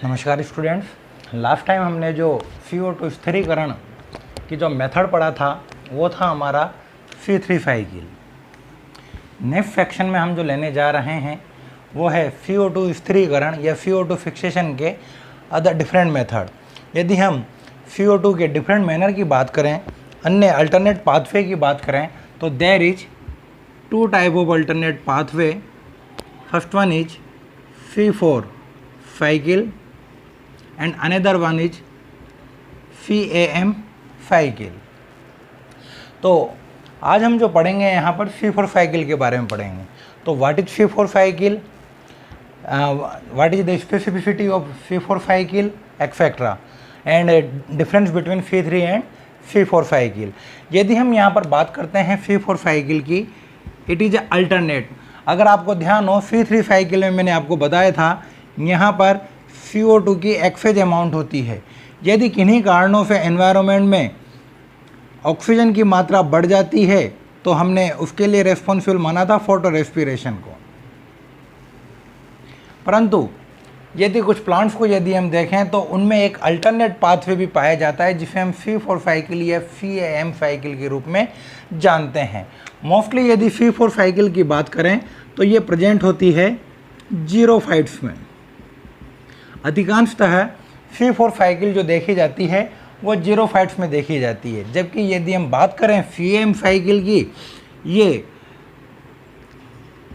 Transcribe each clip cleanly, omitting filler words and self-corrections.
नमस्कार students. Last time हमने जो CO2 स्थिरीकरण की जो मेथड पढ़ा था वो था हमारा C3 साइकिल। नेक्स्ट सेक्शन में हम जो लेने जा रहे हैं वो है CO2 स्थिरीकरण या CO2 फिक्सेशन के अदर डिफरेंट मेथड। यदि हम CO2 के डिफरेंट मैनर की बात करें, अन्य अल्टरनेट पाथवे की बात करें, तो there is two type of alternate pathway. First one is C4 cycle and another one is CAM cycle। तो आज हम जो पढ़ेंगे यहाँ पर C4 साइकिल के बारे में पढ़ेंगे। तो what is C4 cycle, what is the specificity of C4 cycle etcetera, and difference between C3 and C4 cycle. यदि हम यहाँ पर बात करते हैं C4 साइकिल की, इट इज अल्टरनेट। अगर आपको ध्यान हो, C3 साइकिल में मैंने आपको बताया था यहाँ पर CO2 की एक्सेज अमाउंट होती है। यदि किन्हीं कारणों से एनवायरनमेंट में ऑक्सीजन की मात्रा बढ़ जाती है तो हमने उसके लिए रेस्पॉन्सिबल माना था फोटो रेस्पिरेशन को। परंतु यदि कुछ प्लांट्स को यदि हम देखें तो उनमें एक अल्टरनेट पाथवे भी पाया जाता है जिसे हम C4 साइकिल या CAM साइकिल के रूप में जानते हैं। मोस्टली यदि C4 साइकिल की बात करें तो ये प्रेजेंट होती है जीरोफाइट्स में। अधिकांशतः C4 साइकिल जो देखी जाती है वो जीरोफाइट्स में देखी जाती है, जबकि यदि हम बात करें CAM साइकिल की, ये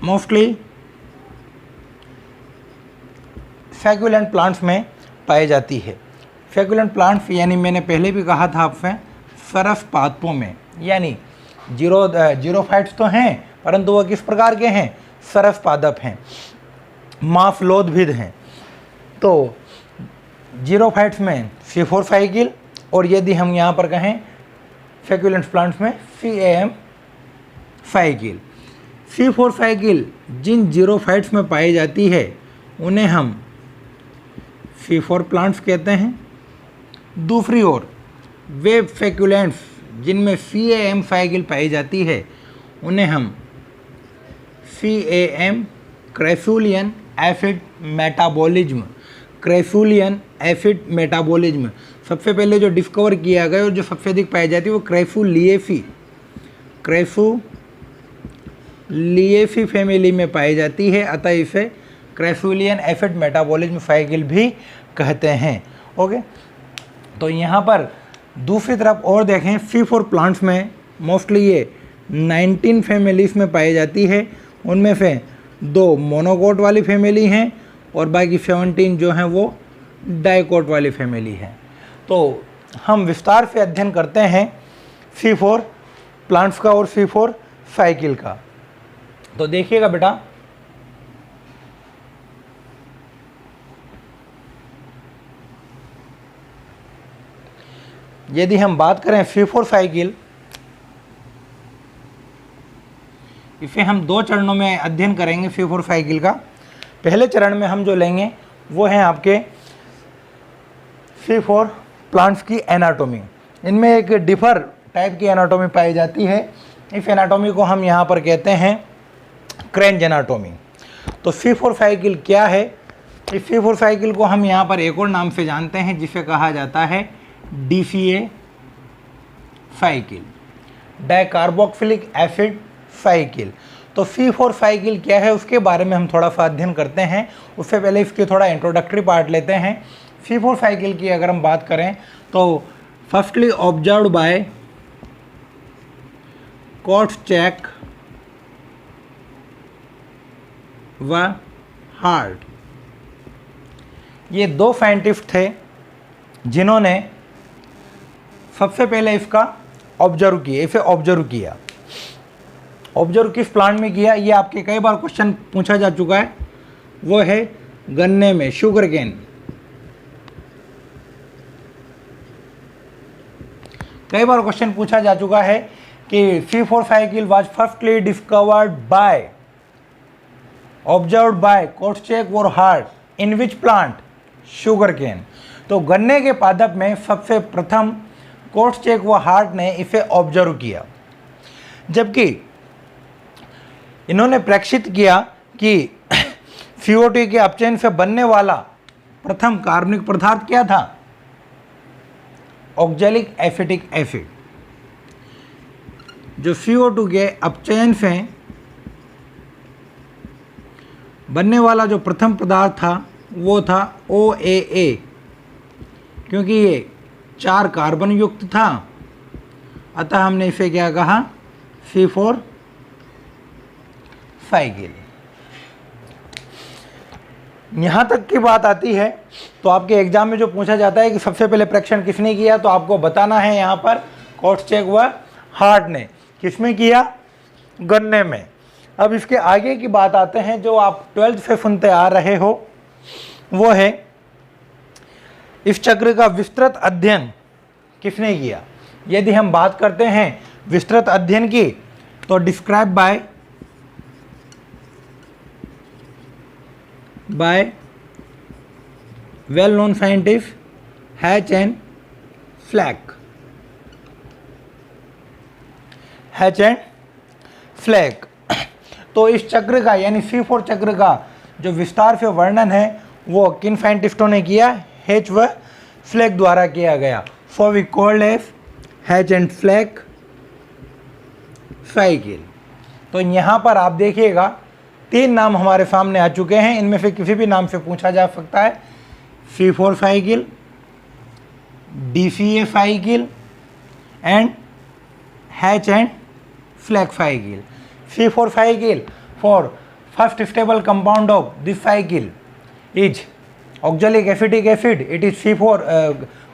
मोस्टली सैकुलेंट प्लांट्स में पाई जाती है। सैकुलेंट प्लांट्स यानी मैंने पहले भी कहा था आपसे, सरस पादपों में, यानी जीरोफाइट्स तो हैं परंतु वह किस प्रकार के हैं, सरस पादप हैं, माफलोदभिद हैं। तो जीरोफाइट्स में C4 साइकिल, और यदि हम यहाँ पर कहें सैकुलेंट प्लांट्स में CAM साइकिल। C4 साइकिल जिन जीरोफाइट्स में पाई जाती है उन्हें हम C4 प्लांट्स कहते हैं। दूसरी ओर वे सैकुलेंट्स जिनमें CAM साइकिल पाई जाती है उन्हें हम CAM crassulacean acid metabolism, crassulacean acid metabolism सबसे पहले जो डिस्कवर किया गया और जो सबसे अधिक पाई जाती है वो क्रेसुलिएसी फैमिली में पाई जाती है, अतः इसे क्रेसुलियन एसिड मेटाबॉलिज्म साइकिल भी कहते हैं। ओके, तो यहाँ पर दूसरी तरफ और देखें, C4 प्लांट्स में मोस्टली ये 19 फैमिलीज में पाई जाती है। उनमें से 2 मोनोकोट वाली फैमिली हैं और बाकी 17 जो हैं वो डाइकोट वाली फैमिली है। तो हम विस्तार से अध्ययन करते हैं C4 प्लांट्स का और C4 साइकिल का। तो देखिएगा बेटा, यदि हम बात करें C4 साइकिल, इसे हम 2 चरणों में अध्ययन करेंगे C4 साइकिल का। पहले चरण में हम जो लेंगे वो है आपके C4 प्लांट्स की एनाटॉमी। इनमें एक डिफर टाइप की एनाटॉमी पाई जाती है। इस एनाटॉमी को हम यहाँ पर कहते हैं क्रेंज एनाटॉमी। तो C4 साइकिल क्या है? इस C4 साइकिल को हम यहाँ पर एक और नाम से जानते हैं जिसे कहा जाता है DCA cycle, dicarboxylic acid cycle. तो C4 साइकिल क्या है उसके बारे में हम थोड़ा सा अध्ययन करते हैं। उससे पहले इसके थोड़ा इंट्रोडक्टरी पार्ट लेते हैं। C4 साइकिल की अगर हम बात करें तो फर्स्टली ऑब्जर्व्ड बाय कोट्सचेक व हार्ट, ये 2 साइंटिस्ट थे जिन्होंने सबसे पहले इसका इसे ऑब्जर्व किया। ऑब्जर्व किस प्लांट में किया, ये आपके कई बार क्वेश्चन पूछा जा चुका है, वो है गन्ने में, शुगर केन। कई बार क्वेश्चन पूछा जा चुका है कि C4 cycle was firstly discovered by, observed by Kortschak और Hart in which plant, sugarcane. तो गन्ने के पादप में सबसे प्रथम कोट्सचेक व हार्ट ने इसे ऑब्जर्व किया, जबकि इन्होंने प्रेक्षित किया कि CO2 के अपचयन से बनने वाला प्रथम कार्बनिक पदार्थ क्या था? Oxalic acetic acid. जो CO2 के अपचयन से बनने वाला जो प्रथम पदार्थ था वो था OAA, क्योंकि ये 4 कार्बन युक्त था, अतः हमने इसे क्या कहा? C4 cycle. यहाँ तक की बात आती है तो आपके एग्जाम में जो पूछा जाता है कि सबसे पहले परीक्षण किसने किया, तो आपको बताना है यहाँ पर कोटचेक व हार्ट ने। किसमें किया? गन्ने में। अब इसके आगे की बात आते हैं जो आप 12th से सुनते आ रहे हो, वो है इस चक्र का विस्तृत अध्ययन किसने किया। यदि हम बात करते हैं विस्तृत अध्ययन की तो describe by well known scientist Hatch and Slack. तो इस चक्र का यानी C4 चक्र का जो विस्तार से वर्णन है वो किन साइंटिस्टों ने किया? हैच व फ्लैक द्वारा किया गया। So we called as Hatch and Slack cycle. तो यहाँ पर आप देखिएगा 3 नाम हमारे सामने आ चुके हैं, इनमें से किसी भी नाम से पूछा जा सकता है। C4 cycle, DCA cycle and Hatch and Slack cycle. C4 cycle for first stable compound of this cycle is oxalic acetic acid. It is C4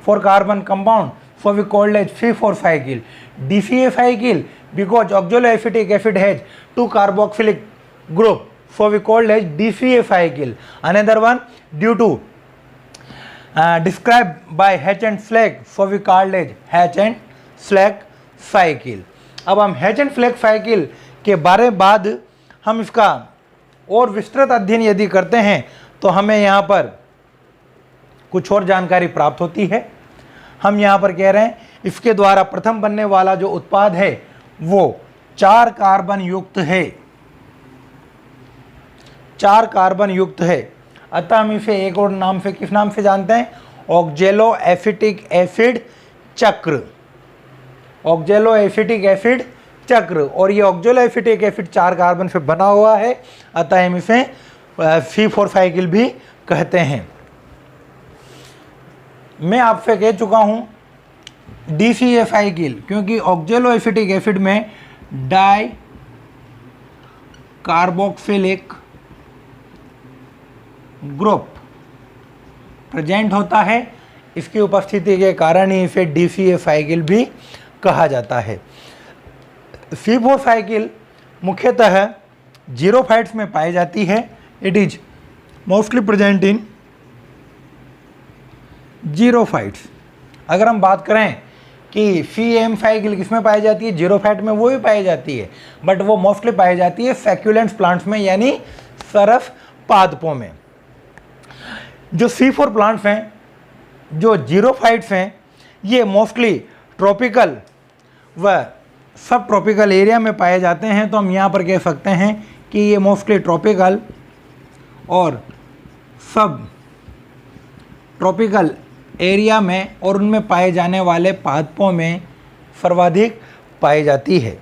4 carbon compound, so we called as C4 cycle. DCA cycle because oxaloacetic acid has 2 carboxylic group, so we called as DCA cycle. Another one due to described by Hatch and Flake, so we called as Hatch and Flake cycle. अब हम hatch and Slack cycle के बारे बाद हम इसका और विस्तृत अध्ययन यदि करते हैं तो हमें यहाँ पर कुछ और जानकारी प्राप्त होती है। हम यहाँ पर कह रहे हैं इसके द्वारा प्रथम बनने वाला जो उत्पाद है वो 4 कार्बन युक्त है, 4 कार्बन युक्त है। अतः हम इसे एक और नाम से किस नाम से जानते हैं? ऑक्जेलो एसिटिक एसिड चक्र। ऑक्जेलो एसिटिक एसिड चक्र। और ये ऑक्जेलो एसिटिक एसिड 4 कार्बन से बना हुआ है, अतः हम इसे C4 साइकिल भी कहते हैं। मैं आपसे कह चुका हूँ DCA साइकिल, क्योंकि ऑक्जेलो एसिटिक एसिड में डाई कार्बोक्सिलिक ग्रुप प्रेजेंट होता है, इसकी उपस्थिति के कारण ही इसे DCA साइकिल भी कहा जाता है। C4 साइकिल मुख्यतः जीरोफाइट्स में पाई जाती है। It is mostly present in xerophytes. अगर हम बात करें कि CM साइकिल किस में पाई जाती है, जीरोफाइट में वो भी पाई जाती है, बट वो मोस्टली पाई जाती है सैक्युलेंट्स प्लांट्स में, यानी सरस पादपों में। जो C4 प्लांट्स हैं, जो जीरोफाइट्स हैं, ये मोस्टली ट्रॉपिकल व सब ट्रॉपिकल एरिया में पाए जाते हैं। तो हम यहाँ पर कह सकते हैं कि ये मोस्टली ट्रॉपिकल और सब ट्रॉपिकल एरिया में और उनमें पाए जाने वाले पादपों में सर्वाधिक पाई जाती है।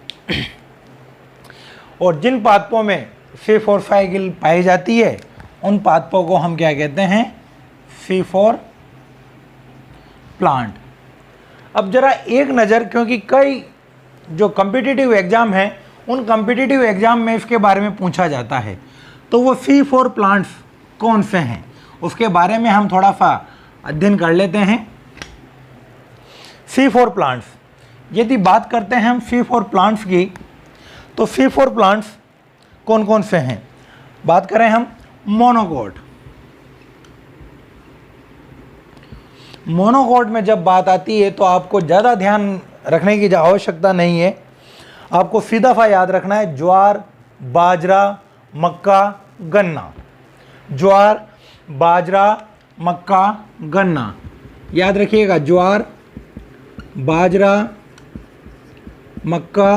और जिन पादपों में C4 साइकिल पाई जाती है उन पादपों को हम क्या कहते हैं? C4 plant. अब जरा एक नज़र, क्योंकि कई जो कम्पिटिटिव एग्ज़ाम हैं उन कम्पिटिटिव एग्ज़ाम में इसके बारे में पूछा जाता है, तो वो C4 प्लांट्स कौन से हैं उसके बारे में हम थोड़ा सा अध्ययन कर लेते हैं। C4 प्लांट्स, यदि बात करते हैं हम C4 प्लांट्स की, तो C4 प्लांट्स कौन कौन से हैं? बात करें हम मोनोकोट। मोनोकोट में जब बात आती है तो आपको ज़्यादा ध्यान रखने की आवश्यकता नहीं है, आपको सीधा सा याद रखना है ज्वार, बाजरा, मक्का, गन्ना। ज्वार, बाजरा, मक्का, गन्ना, याद रखिएगा। ज्वार, बाजरा, मक्का,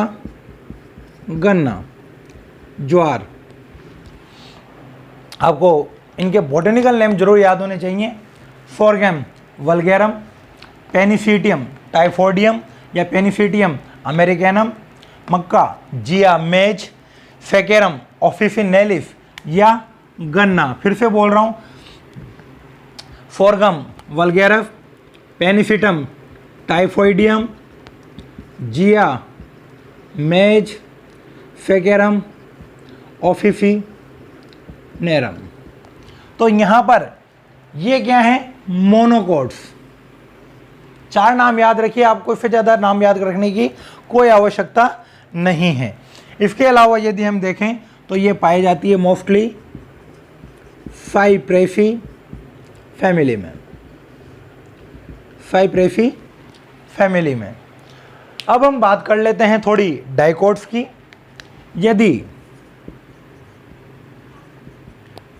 गन्ना। ज्वार आपको इनके बॉटनिकल नेम जरूर याद होने चाहिए। फोरगेम वल्गेरम, पेनिसिटियम टाइफोडियम या पेनिसिटियम अमेरिकैनम, मक्का जिया मेज, फेकेरम ऑफिसिनेलिस या गन्ना। फिर से बोल रहा हूँ, फोरगम वल्गेरस, पेनिसिटम टाइफोइडियम, जिया मेज, फेकेरम ऑफिसिनेरम। तो यहाँ पर ये क्या है, मोनोकोट्स। 4 नाम याद रखिए, आपको इससे ज़्यादा नाम याद रखने की कोई आवश्यकता नहीं है। इसके अलावा यदि हम देखें तो ये पाई जाती है मोस्टली साइप्रेसी फैमिली में, साइप्रेसी फैमिली में। अब हम बात कर लेते हैं थोड़ी डाइकोट्स की। यदि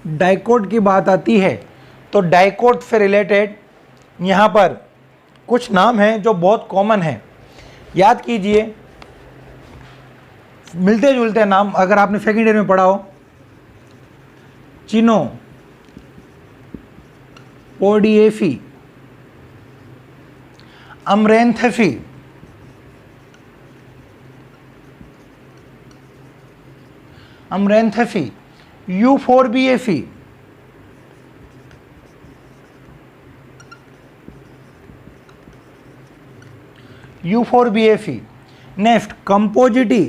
डाइकोट की बात आती है तो डाइकोट से रिलेटेड यहाँ पर कुछ नाम हैं जो बहुत कॉमन हैं, याद कीजिए। मिलते जुलते नाम अगर आपने सेकेंड ईयर में पढ़ा हो, Chenopodiaceae, Amaranthaceae, Amaranthaceae, Euphorbiaceae, Euphorbiaceae. Next Compositae,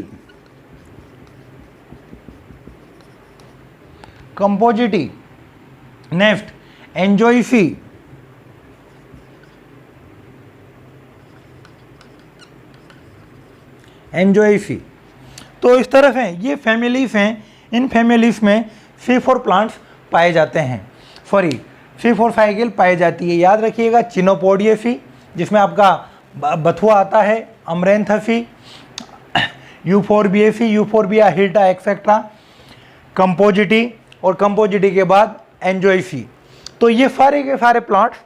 Compositae. Next एंजोइफी, एंजोइफी। तो इस तरह से ये फैमिलीज हैं। इन फैमिलीज में C4 प्लांट्स पाए जाते हैं, सॉरी C4 साइकिल पाई जाती है। याद रखिएगा, चिनोपोडिएफी जिसमें आपका बथुआ आता है, अमरेंथेफी, यूफोरबिएफी, यूफोरबिया हिल्टा एक्सेट्रा, कंपोजिटी और कंपोजिटी के बाद एंजोइफी। तो ये सारे के सारे प्लांट्स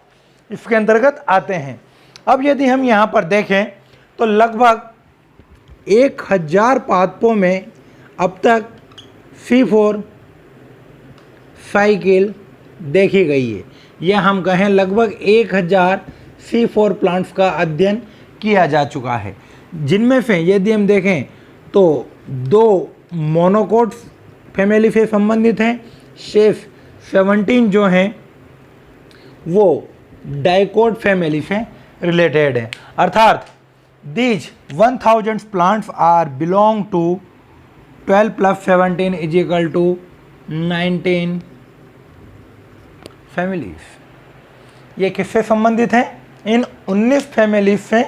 इसके अंतर्गत आते हैं। अब यदि हम यहाँ पर देखें तो लगभग 1000 पादपों में अब तक C4 साइकिल देखी गई है, या हम कहें लगभग 1000 C4 प्लांट्स का अध्ययन किया जा चुका है, जिनमें से यदि हम देखें तो 2 मोनोकोट फैमिली से संबंधित हैं, शेष 17 जो हैं वो डाइकोट फैमिली से रिलेटेड है। अर्थात these 1000 plants are belong to 12 + 17 = 19 families. ये किससे संबंधित हैं? इन 19 फैमिलीज से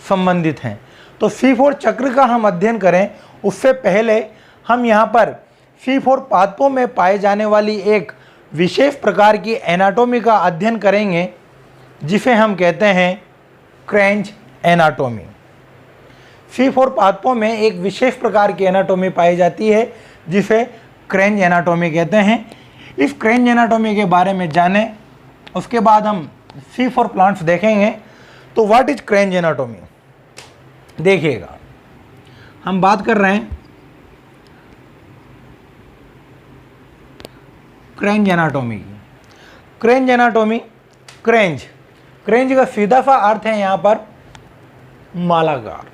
संबंधित हैं। तो C4 चक्र का हम अध्ययन करें उससे पहले हम यहाँ पर C4 पादपों में पाए जाने वाली एक विशेष प्रकार की एनाटॉमी का अध्ययन करेंगे, जिसे हम कहते हैं क्रेंच एनाटॉमी। C4 पादपों में एक विशेष प्रकार की एनाटॉमी पाई जाती है जिसे क्रेंच एनाटॉमी कहते हैं। इस क्रेंच एनाटॉमी के बारे में जानें, उसके बाद हम C4 प्लांट्स देखेंगे। तो व्हाट इज क्रेंच एनाटॉमी? देखिएगा, हम बात कर रहे हैं क्रेंच एनाटॉमी की। क्रेंच एनाटॉमी, क्रेंच, क्रेंच का सीधा सा अर्थ है यहाँ पर मालाकार।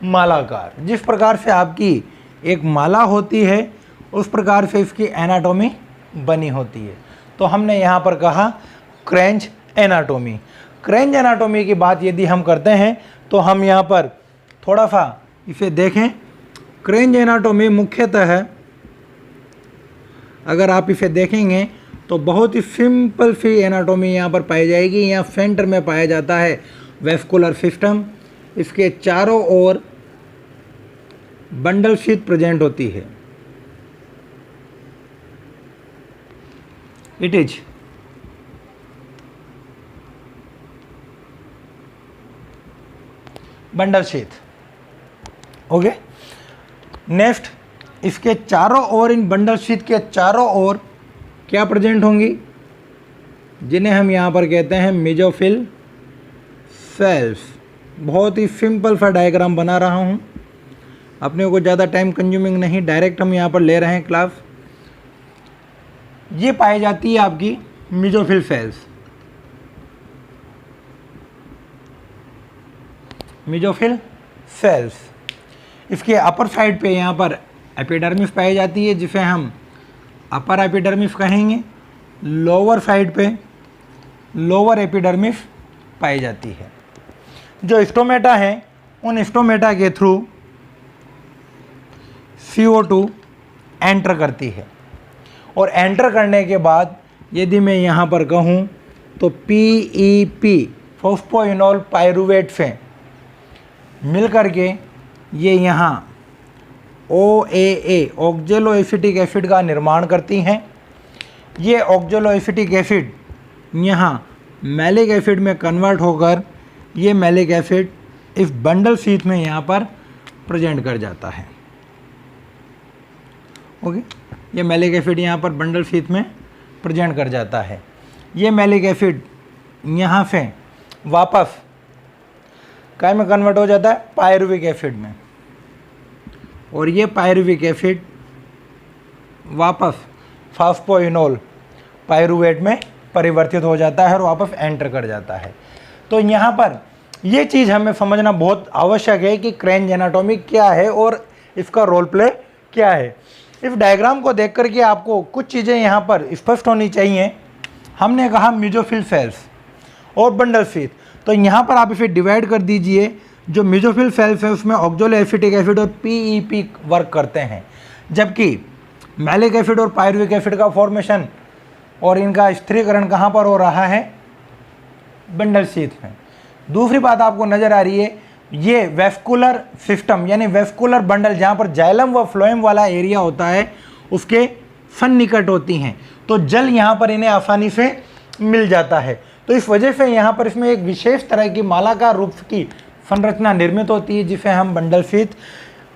मालाकार, जिस प्रकार से आपकी एक माला होती है उस प्रकार से इसकी एनाटॉमी बनी होती है। तो हमने यहाँ पर कहा क्रेंच एनाटॉमी। क्रेंच एनाटॉमी की बात यदि हम करते हैं तो हम यहाँ पर थोड़ा सा इसे देखें। क्रेंच एनाटॉमी मुख्यतः अगर आप इसे देखेंगे तो बहुत ही सिंपल सी एनाटॉमी यहाँ पर पाई जाएगी। यहाँ सेंटर में पाया जाता है वेस्कुलर सिस्टम, इसके चारों ओर बंडल शीथ प्रेजेंट होती है। It is bundle sheath. Okay, next इसके चारों ओर, इन बंडल शीथ के चारों ओर क्या प्रेजेंट होंगी, जिन्हें हम यहाँ पर कहते हैं मेसोफिल सेल्स। बहुत ही सिंपल सा डायग्राम बना रहा हूँ, अपने को ज़्यादा टाइम कंज्यूमिंग नहीं, डायरेक्ट हम यहाँ पर ले रहे हैं क्लास। ये पाई जाती है आपकी मेसोफिल सेल्स। मेसोफिल सेल्स, इसके अपर साइड पे यहाँ पर एपिडर्मिस पाई जाती है जिसे हम अपर एपिडर्मिस कहेंगे। लोअर साइड पे लोअर एपिडर्मिस पाई जाती है। जो स्टोमेटा है उन स्टोमेटा के थ्रू CO2 एंटर करती है, और एंटर करने के बाद यदि मैं यहाँ पर कहूँ तो PEP फॉस्फोइनोल पायरुवेट से मिल करके ये यहाँ OAA ऑक्जेलो एसिटिक एसिड का निर्माण करती हैं। ये ऑक्जेलो एसिटिक एसिड यहाँ मैलिक एसिड में कन्वर्ट होकर ये मैलिक एसिड इस बंडल शीथ में यहाँ पर प्रेजेंट कर जाता है। ओके, ये मैलिक एसिड यहाँ पर बंडल शीथ में प्रेजेंट कर जाता है। ये मैलिक एसिड यहाँ से वापस काय में कन्वर्ट हो जाता है, पायरुविक एसिड में, और ये पायरुविक एसिड वापस फॉस्फोइनोल पायरुवेट में परिवर्तित हो जाता है और वापस एंटर कर जाता है। तो यहाँ पर ये चीज़ हमें समझना बहुत आवश्यक है कि क्रेंज एनाटॉमी क्या है और इसका रोल प्ले क्या है। इस डायग्राम को देख करके आपको कुछ चीज़ें यहाँ पर स्पष्ट होनी चाहिए। हमने कहा मेसोफिल सेल्स और बंडल शीथ, तो यहाँ पर आप इसे डिवाइड कर दीजिए। जो मेसोफिल सेल्स है उसमें ऑक्जेलो एसिटिक एसिड और PEP वर्क करते हैं, जबकि मैलिक एसिड और पायरुविक एसिड का फॉर्मेशन और इनका स्थिरीकरण कहाँ पर हो रहा है, बंडल शीथ में। दूसरी बात आपको नज़र आ रही है, ये वेस्कुलर सिस्टम यानी वेस्कुलर बंडल जहाँ पर जाइलम व फ्लोएम वाला एरिया होता है उसके सन्निकट होती हैं, तो जल यहाँ पर इन्हें आसानी से मिल जाता है। तो इस वजह से यहाँ पर इसमें एक विशेष तरह की मालाकार रूप की संरचना निर्मित होती है जिसे हम बंडल शीथ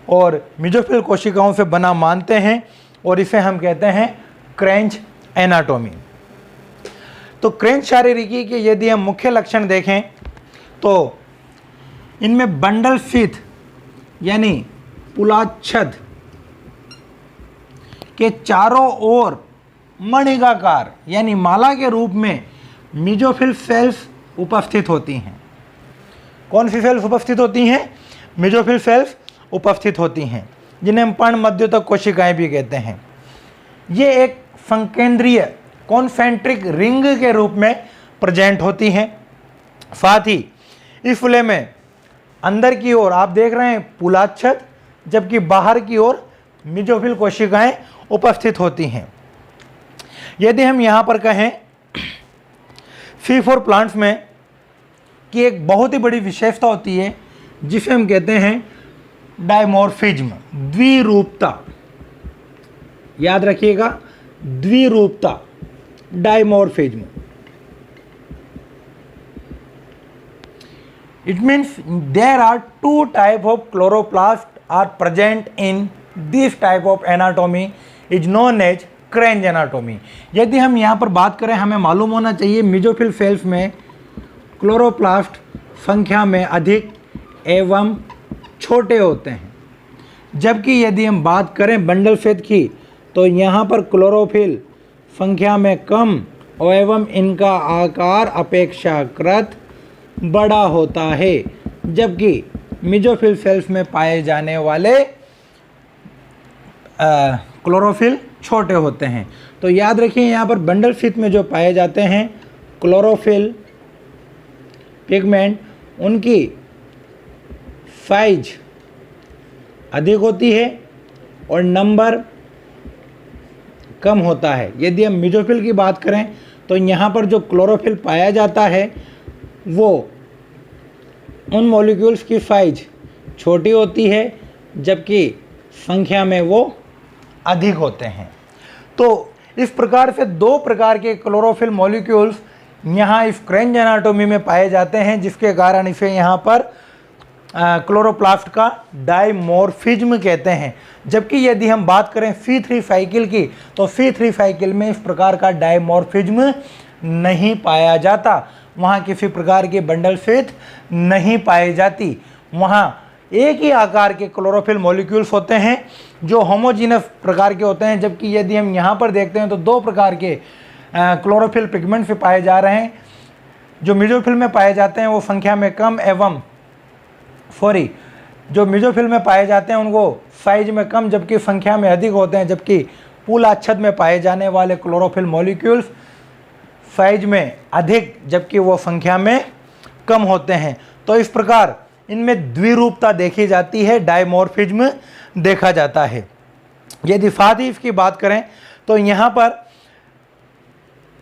और मेसोफिल कोशिकाओं से बना मानते हैं, और इसे हम कहते हैं क्रेंच एनाटॉमी। तो क्रेंच शारीरिकी के यदि हम मुख्य लक्षण देखें तो इनमें बंडल शीथ यानी पुलाच्छद के चारों ओर मणिकाकार यानी माला के रूप में मेसोफिल सेल्स उपस्थित होती हैं। कौन सी सेल्स उपस्थित होती हैं? मेसोफिल सेल्स उपस्थित होती हैं, जिन्हें हम पर्ण मध्योतक कोशिकाएं भी कहते हैं। ये एक संकेंद्रीय कॉन्सेंट्रिक रिंग के रूप में प्रेजेंट होती हैं। साथ ही इस फुले में अंदर की ओर आप देख रहे हैं पुलाच्छद, जबकि बाहर की ओर मेसोफिल कोशिकाएं उपस्थित होती हैं। यदि हम यहाँ पर कहें C4 प्लांट्स में कि एक बहुत ही बड़ी विशेषता होती है जिसे हम कहते हैं डायमॉर्फिज्म, द्विरूपता। याद रखिएगा, द्विरूपता, dimorphism. It means there are two type of chloroplast are present in this type of anatomy is known as Kranz anatomy. यदि हम यहाँ पर बात करें, हमें मालूम होना चाहिए मेसोफिल सेल्स में क्लोरोप्लास्ट संख्या में अधिक एवं छोटे होते हैं, जबकि यदि हम बात करें बंडल शीथ की तो यहाँ पर क्लोरोफिल संख्या में कम एवं इनका आकार अपेक्षाकृत बड़ा होता है, जबकि मेसोफिल सेल्स में पाए जाने वाले क्लोरोफिल छोटे होते हैं। तो याद रखिए, यहाँ पर बंडल शीथ में जो पाए जाते हैं क्लोरोफिल पिगमेंट, उनकी साइज अधिक होती है और नंबर कम होता है। यदि हम मेसोफिल की बात करें तो यहाँ पर जो क्लोरोफिल पाया जाता है वो उन मॉलिक्यूल्स की साइज छोटी होती है, जबकि संख्या में वो अधिक होते हैं। तो इस प्रकार से दो प्रकार के क्लोरोफिल मॉलिक्यूल्स यहाँ इस क्रेंज एनाटॉमी में पाए जाते हैं, जिसके कारण इसे यहाँ पर क्लोरोप्लास्ट का डायमॉर्फिज्म कहते हैं। जबकि यदि हम बात करें C3 साइकिल की तो C3 साइकिल में इस प्रकार का डायमॉर्फिज्म नहीं पाया जाता, वहाँ किसी प्रकार की बंडल शीथ नहीं पाई जाती। वहाँ एक ही आकार के क्लोरोफिल मॉलिक्यूल्स होते हैं जो होमोजीनस प्रकार के होते हैं, जबकि यदि हम यहाँ पर देखते हैं तो दो प्रकार के क्लोरोफिल पिगमेंट्स पाए जा रहे हैं। जो मेसोफिल में पाए जाते हैं वो संख्या में कम एवं जो मेसोफिल में पाए जाते हैं उनको साइज में कम जबकि संख्या में अधिक होते हैं, जबकि पूलाच्छद में पाए जाने वाले क्लोरोफिल मॉलिक्यूल्स साइज में अधिक जबकि वो संख्या में कम होते हैं। तो इस प्रकार इनमें द्विरूपता देखी जाती है, डायमॉर्फिज्म देखा जाता है। यदि साथ ही इसकी बात करें तो यहाँ पर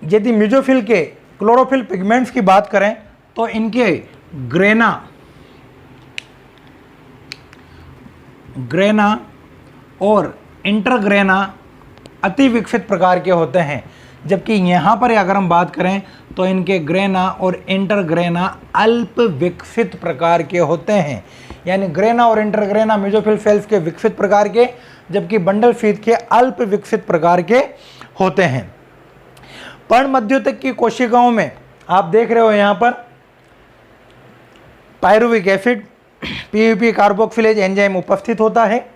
यदि मेसोफिल के क्लोरोफिल पिगमेंट्स की बात करें तो इनके ग्रेना और इंटरग्रेना अति विकसित प्रकार के होते हैं, जबकि यहाँ पर अगर हम बात करें तो इनके ग्रेना और इंटरग्रेना अल्प विकसित प्रकार के होते हैं। यानी ग्रेना और इंटरग्रेना मेसोफिल सेल्स के विकसित प्रकार के, जबकि बंडल शीथ के अल्प विकसित प्रकार के होते हैं। पर्णमध्योतक की कोशिकाओं में आप देख रहे हो यहाँ पर pyruvic acid PVP carboxylase enzyme उपस्थित होता है,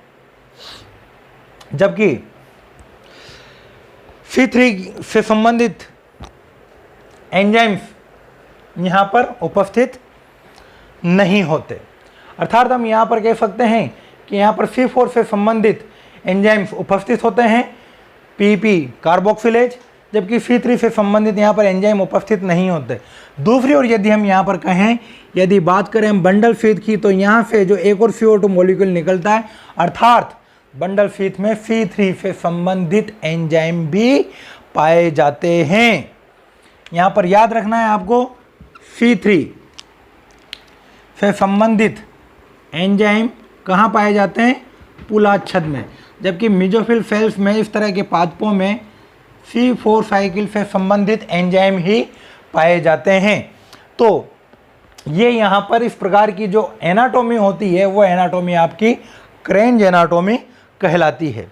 जबकि C3 से संबंधित एंजाइम्स यहाँ पर उपस्थित नहीं होते। अर्थात हम यहाँ पर कह सकते हैं कि यहाँ पर C4 से संबंधित एंजाइम्स उपस्थित होते हैं पीपी कार्बोक्सिलेज, जबकि C3 से संबंधित यहाँ पर एंजाइम उपस्थित नहीं होते। दूसरी ओर यदि हम यहाँ पर कहें, यदि बात करें हम बंडल शीथ की, तो यहाँ से जो एक और CO2 मॉलिक्यूल निकलता है, अर्थात बंडल शीथ में C3 से संबंधित एंजाइम भी पाए जाते हैं। यहाँ पर याद रखना है आपको, C3 से संबंधित एंजाइम कहाँ पाए जाते हैं? पूलाच्छद में, जबकि मेसोफिल सेल्स में इस तरह के पादपों में C4 साइकिल से संबंधित एंजाइम ही पाए जाते हैं। तो ये यहाँ पर इस प्रकार की जो एनाटॉमी होती है वो एनाटॉमी आपकी क्रेंज एनाटॉमी कहलाती है।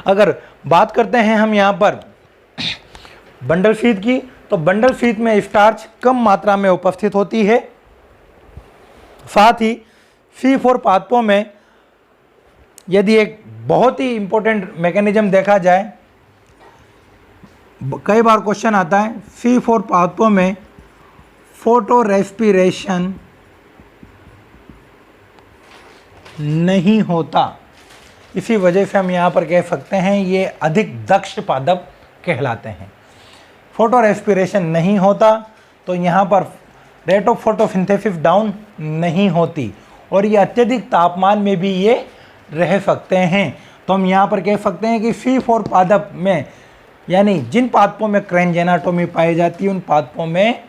अगर बात करते हैं हम यहाँ पर बंडल शीथ की, तो बंडल शीथ में स्टार्च कम मात्रा में उपस्थित होती है। साथ ही C4 पादपों में यदि एक बहुत ही इंपॉर्टेंट मैकेनिज्म देखा जाए, कई बार क्वेश्चन आता है, C4 पादपों में फोटो रेस्पिरेशन नहीं होता। इसी वजह से हम यहाँ पर कह सकते हैं ये अधिक दक्ष पादप कहलाते हैं। फोटो रेस्पिरेशन नहीं होता तो यहाँ पर रेट ऑफ फोटोसिंथेसिस डाउन नहीं होती और ये अत्यधिक तापमान में भी ये रह सकते हैं। तो हम यहाँ पर कह सकते हैं कि C4 पादप में, यानी जिन पादपों में क्रेंज एनाटॉमी पाई जाती है उन पादपों में